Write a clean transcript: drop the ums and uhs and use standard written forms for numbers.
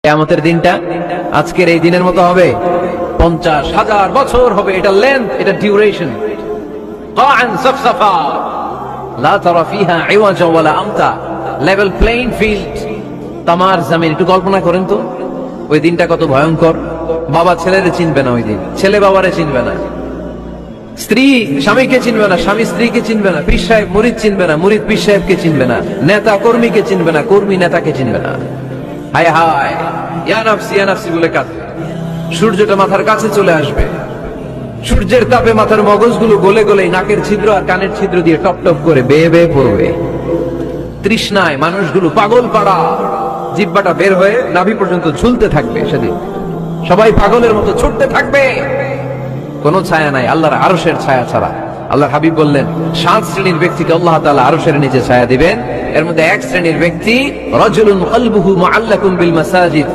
কিয়ামতের দিনটা আজকের এই দিনের মতো হবে, 50,000 বছর হবে। এটা লেন্থ, এটা ডিউরেশন। কাআন সাফসাফা লা তারা ফিহা ইওয়াজা ওয়ালা আমতা, লেভেল প্লেইং ফিল্ড, তামার জমিন। একটু কল্পনা করেন তো ওই দিনটা কত ভয়ঙ্কর। বাবা ছেলেরে চিনবে না ওই দিন, ছেলে বাবারে চিনবে না, স্ত্রী স্বামীকে চিনবে না, স্বামী স্ত্রীকে চিনবে না, পীর সাহেব মুরিদ চিনবে না, মুরিদ পীর সাহেবকে চিনবে না, নেতা কর্মীকে চিনবে না, কর্মী নেতাকে চিনবে না। হায় হায়, ইয়া নাফসি বলে কাঁদবে। সূর্যটা মাথার কাছে চলে আসবে, সূর্যের তাপে মাথার মগজগুলো গলে গলে নাকের ছিদ্র আর কানের ছিদ্র দিয়ে টপ টপ করে বেয়ে বেয়ে পড়বে। তৃষ্ণায় মানুষগুলো পাগল পাড়া, জিহ্বাটা বের হয়ে নাভি পর্যন্ত ঝুলতে থাকবে। সেদিন সবাই পাগলের মতো ছুটতে থাকবে, কোনো ছায়া নাই আল্লাহর আরশের ছায়া ছাড়া। আল্লাহর হাবিব বললেন 7 শ্রেণীর ব্যক্তিকে আল্লাহ তাআলা আরশের নিচে ছায়া দিবেন। এর মধ্যে 1 শ্রেণীর ব্যক্তি রাজুলুন কলবুহু মুআল্লাকুন বিল মাসাজিদ,